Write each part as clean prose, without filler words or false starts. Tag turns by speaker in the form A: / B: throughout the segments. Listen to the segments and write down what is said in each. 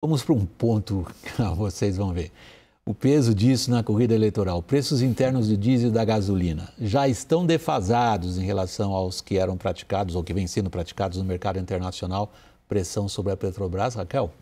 A: Vamos para um ponto que vocês vão ver. O peso disso na corrida eleitoral. Preços internos do diesel e da gasolina já estão defasados em relação aos que eram praticados ou que vêm sendo praticados no mercado internacional. Pressão sobre a Petrobras, Raquel?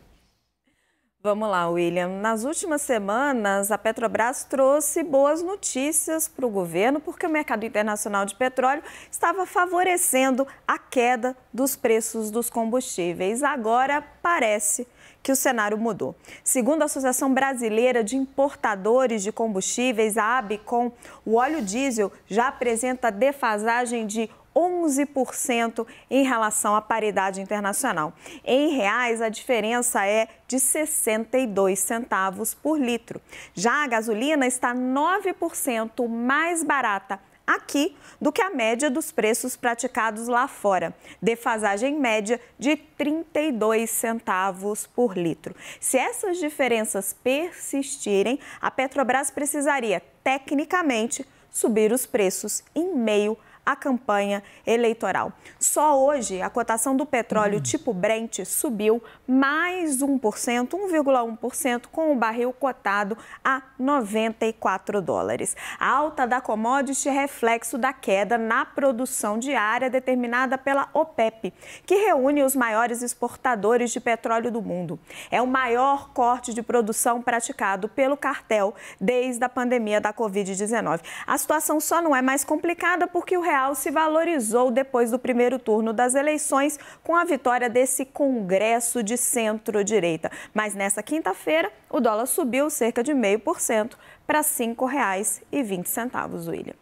B: Vamos lá, William. Nas últimas semanas, a Petrobras trouxe boas notícias para o governo, porque o mercado internacional de petróleo estava favorecendo a queda dos preços dos combustíveis. Agora parece que o cenário mudou. Segundo a Associação Brasileira de Importadores de Combustíveis, a ABICOM, o óleo diesel já apresenta defasagem de 11% em relação à paridade internacional. Em reais, a diferença é de 62 centavos por litro. Já a gasolina está 9% mais barata aqui do que a média dos preços praticados lá fora. Defasagem média de 32 centavos por litro. Se essas diferenças persistirem, a Petrobras precisaria, tecnicamente, subir os preços em meio à campanha eleitoral. Só hoje, a cotação do petróleo tipo Brent subiu mais 1%, 1,1%, com o barril cotado a $94. A alta da commodity é reflexo da queda na produção diária determinada pela OPEP, que reúne os maiores exportadores de petróleo do mundo. É o maior corte de produção praticado pelo cartel desde a pandemia da Covid-19. A situação só não é mais complicada porque o real se valorizou depois do primeiro turno das eleições com a vitória desse Congresso de centro-direita. Mas nessa quinta-feira, o dólar subiu cerca de 0,5% para R$ 5,20, William.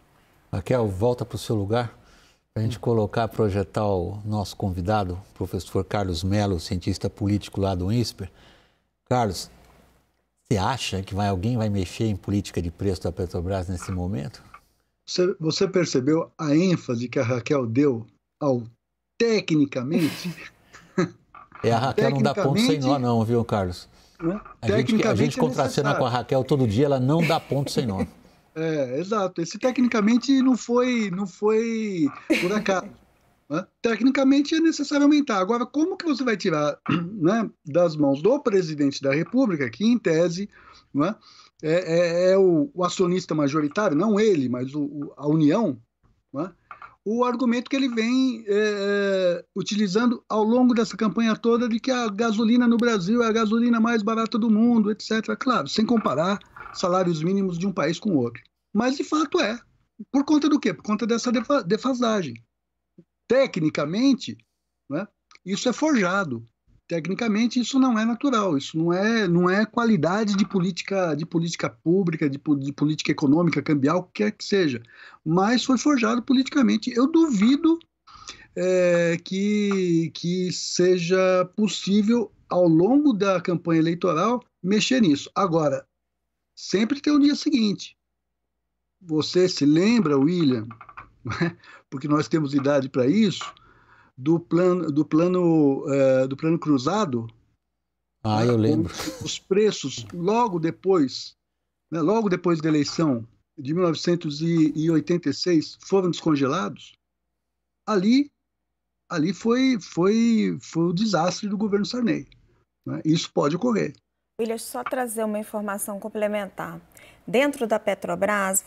A: Raquel, volta para o seu lugar para a gente projetar o nosso convidado, professor Carlos Mello, cientista político lá do INSPER. Carlos, você acha que alguém vai mexer em política de preço da Petrobras nesse momento?
C: Você percebeu a ênfase que a Raquel deu ao tecnicamente?
A: A Raquel não dá ponto sem nó não, viu, Carlos? A gente contracena com a Raquel todo dia, ela não dá ponto sem nó.
C: Exato. Esse tecnicamente não foi por acaso. Né? Tecnicamente é necessário aumentar. Agora, como que você vai tirar, né, das mãos do presidente da República, que em tese, né, é o acionista majoritário, não ele, mas a União, né? O argumento que ele vem utilizando ao longo dessa campanha toda de que a gasolina no Brasil é a gasolina mais barata do mundo, etc. Claro, sem comparar salários mínimos de um país com o outro. Mas, de fato, Por conta do quê? Por conta dessa defasagem. Tecnicamente, né, isso é forjado. Tecnicamente, isso não é natural, isso não é qualidade de política pública, de política econômica, cambial, o que quer que seja. Mas foi forjado politicamente. Eu duvido que seja possível, ao longo da campanha eleitoral, mexer nisso. Agora, sempre tem o dia seguinte. Você se lembra, William, porque nós temos idade para isso, do plano cruzado.
A: Eu lembro.
C: Os preços, logo depois da eleição de 1986, foram descongelados. Ali foi o desastre do governo Sarney. Né? Isso pode ocorrer.
B: William, só trazer uma informação complementar. Dentro da Petrobras,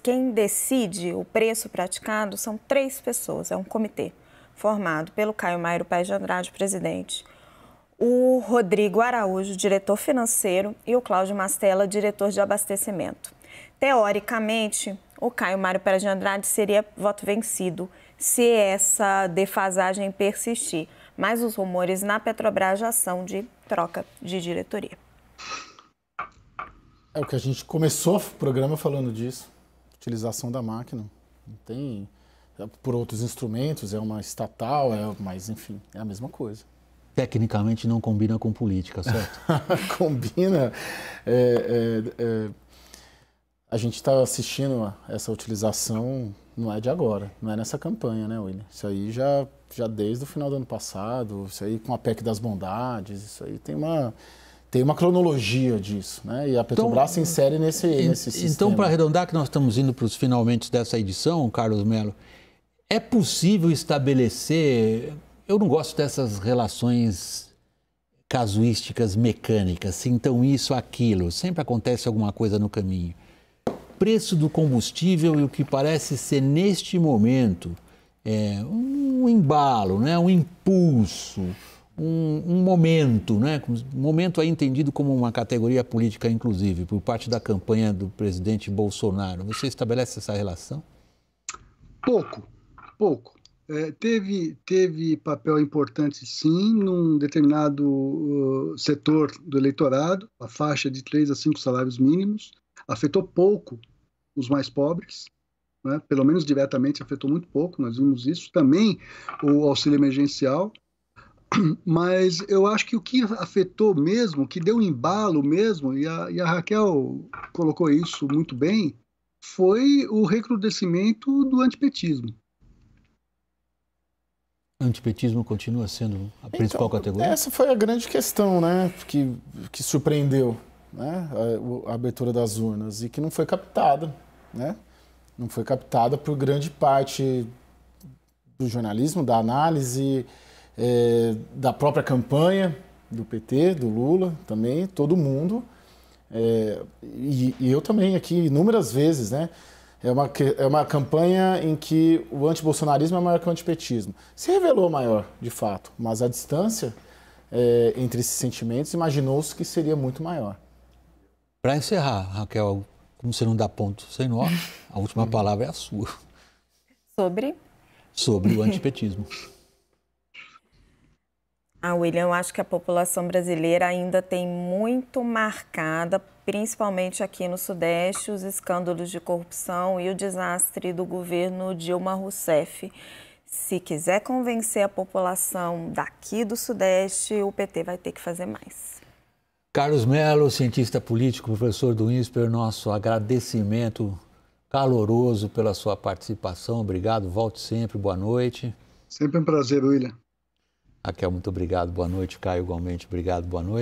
B: quem decide o preço praticado são 3 pessoas, é um comitê formado pelo Caio Mairo Paes de Andrade, presidente, o Rodrigo Araújo, diretor financeiro, e o Cláudio Mastella, diretor de abastecimento. Teoricamente, o Caio Mairo Paes de Andrade seria voto vencido se essa defasagem persistir, mas os rumores na Petrobras já são de troca de diretoria.
D: É o que a gente começou o programa falando disso, utilização da máquina, não tem... por outros instrumentos, é uma estatal, mas enfim, é a mesma coisa.
A: Tecnicamente não combina com política, certo?
D: Combina. A gente está assistindo essa utilização, não é de agora, não é nessa campanha, né, William? Isso aí já desde o final do ano passado, isso aí com a PEC das bondades, isso aí tem uma cronologia disso, né? E a Petrobras se insere nesse sistema.
A: Então, para arredondar, que nós estamos indo para os finalmente dessa edição, Carlos Mello, é possível estabelecer... Eu não gosto dessas relações casuísticas mecânicas, então isso, aquilo, sempre acontece alguma coisa no caminho. Preço do combustível e o que parece ser neste momento um embalo, né? Um impulso, um momento, né? Um momento aí entendido como uma categoria política, inclusive, por parte da campanha do presidente Bolsonaro. Você estabelece essa relação?
C: Pouco. Teve papel importante, sim, num determinado setor do eleitorado, a faixa de 3 a 5 salários mínimos, afetou pouco os mais pobres, né? Pelo menos diretamente afetou muito pouco, nós vimos isso. Também o auxílio emergencial, mas eu acho que o que afetou mesmo, que deu um embalo mesmo, e a Raquel colocou isso muito bem, foi o recrudescimento do antipetismo.
A: O antipetismo continua sendo a principal categoria?
D: Essa foi a grande questão, né, que surpreendeu, né, a abertura das urnas e que não foi captada, né? Não foi captada por grande parte do jornalismo, da análise, da própria campanha do PT, do Lula também, todo mundo. E eu também aqui inúmeras vezes, né? É uma campanha em que o antibolsonarismo é maior que o antipetismo. Se revelou maior, de fato, mas a distância entre esses sentimentos imaginou-se que seria muito maior.
A: Para encerrar, Raquel, como você não dá ponto sem nó, a última palavra é a sua. Sobre o antipetismo.
B: William, eu acho que a população brasileira ainda tem muito marcada, principalmente aqui no Sudeste, os escândalos de corrupção e o desastre do governo Dilma Rousseff. Se quiser convencer a população daqui do Sudeste, o PT vai ter que fazer mais.
A: Carlos Mello, cientista político, professor do INSPER, nosso agradecimento caloroso pela sua participação. Obrigado, volte sempre, boa noite.
C: Sempre um prazer, William.
A: Raquel, muito obrigado, boa noite. Caio, igualmente, obrigado, boa noite.